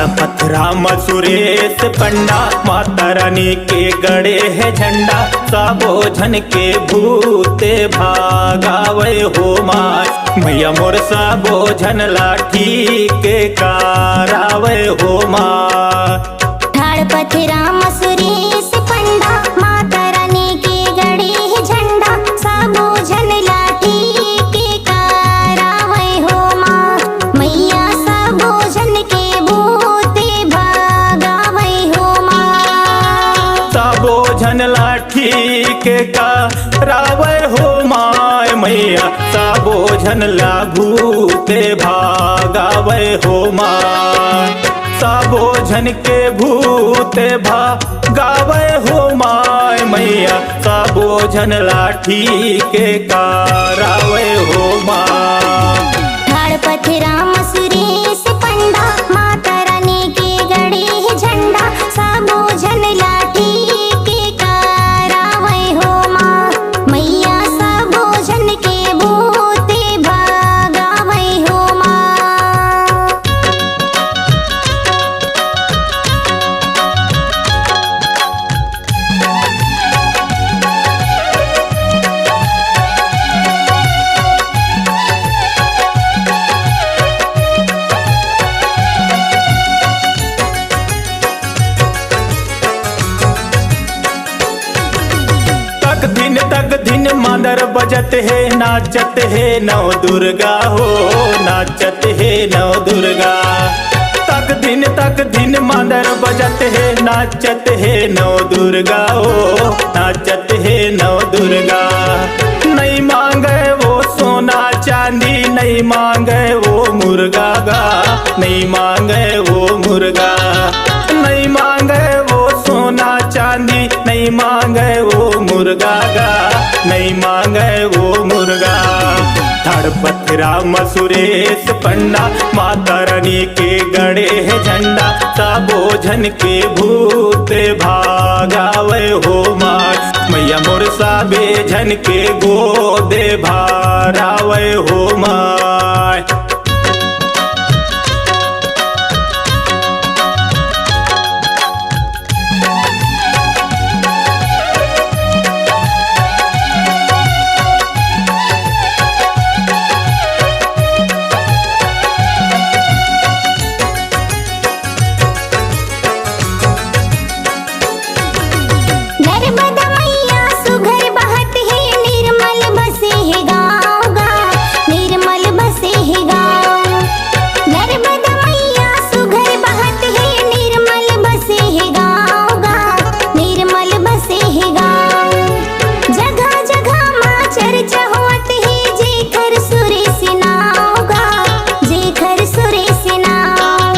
ठाड़ पथरा मसुरेश पंडा, माता रानी के गड़े है झंडा। सबो झन के भूते भागावे हो माय, मैया मोर सबो झन लाठी के करावे हो माय। ठाड़ पथरा मसुरेश पंडा, माता रानी के गड़े है झंडा। सबो झन लाठी के करावे हो माँ, मैया सबो झन के भूते भागावे हो माँ। सबो झन लाठी के करावे हो माय, मैया सबो झन ला भूते भागावे हो माय। सबो झन के भूते भागावे हो माय, मैया सबो झन लाठी के करावे हो माय। ठाड़ पथरा मसुरेश पंडा, माता रानी के गड़े है झंडा। सबो झन लाठी के करावे हो माँ, मैया सबो झन के भूते भागावे हो माँ। तक दिन मादर बजत है, नाचत है नव दुर्गा हो, नाचत है नव दुर्गा। तक दिन मादर बजत है, नाचत है नव दुर्गा हो, नाचत है नव दुर्गा। नहीं मांगे वो सोना चांदी, नहीं मांगे वो मुर्गा गा, नहीं मांगे वो मुर्गा। नहीं मांगे वो सोना चांदी, नहीं मांगे वो मुर्गा गा, नहीं मांगे वो मुर्गा। ठाड़ पथरा मसुरेश पंडा, माता रानी के गड़े है झंडा। सबो झन के भूते भागावे हो माय, मैया मोर सबे झन के गोदे भारावे हो माय। नर्मदा मैया सुघर बहत है, निर्मल बसे है गाँव गाँव, निर्मल बसे है गाँव। नर्मदा मैया सुघर बहत है, निर्मल बसे है गाँव गाँव, निर्मल बसे है गाँव। जगह जगह माँ चर्चा होत है, जेकर सुरेश नाव गा, जेकर सुरेश नाव।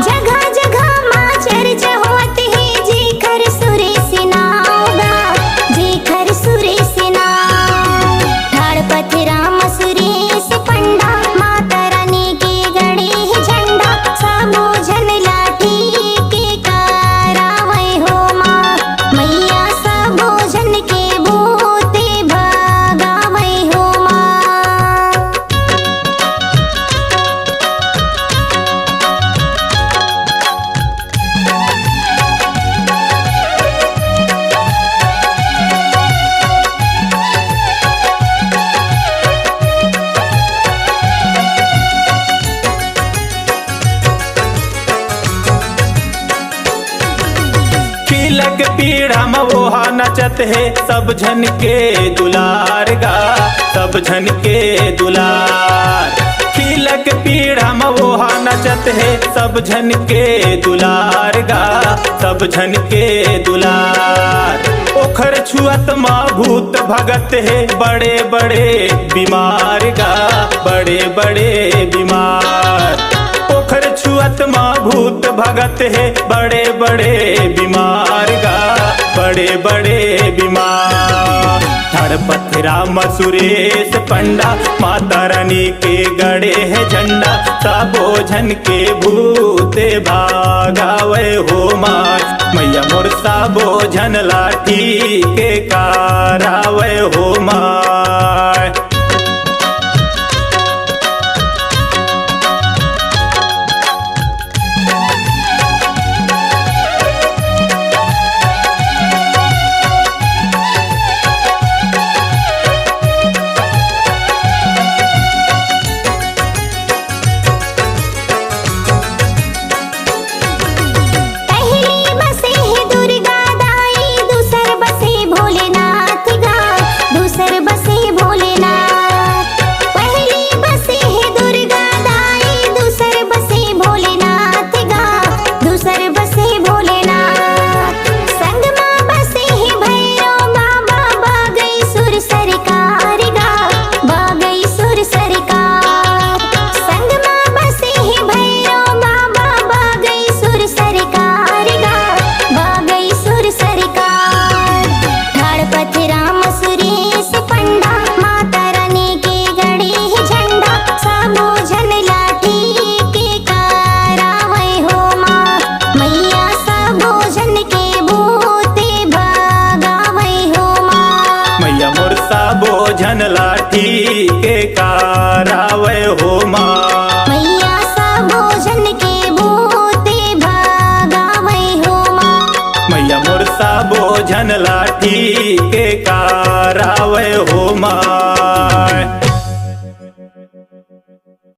जगह जगह माँ चर्चा होत है, जेकर सुरेश नाव गा, जेकर सुरेश नाव। ठाड़ पथरा मसुरेश पंडा, माता रानी के गड़े है झंडा। सबो झन लाठी के करावे हो माँ, मैया सबो झन के भूते भागावे हो माँ। खिलक पीढ़ा मवोहा नचत है, सब झन के दुलार गा, सब झन के दुलार। खिलक पीढ़ा मवोहा नचत है, सब झन के दुलार गा, सब झन के दुलार। ओखर छुअत माँ भूत भगत है, बड़े बड़े बीमार गा, बड़े बड़े बीमार। ओखर छुअत माँ भूत भगत है, बड़े बड़े बीमार गा, बड़े बड़े बीमार। ठाड़ पथरा मसुरेश पंडा, माता रानी के गड़े है झंडा। सबो झन के भूते भागावे हो माय, मैया मोर सबो झन लाठी के करावे हो माय। ओझन लाठी के कारवे हो माँ।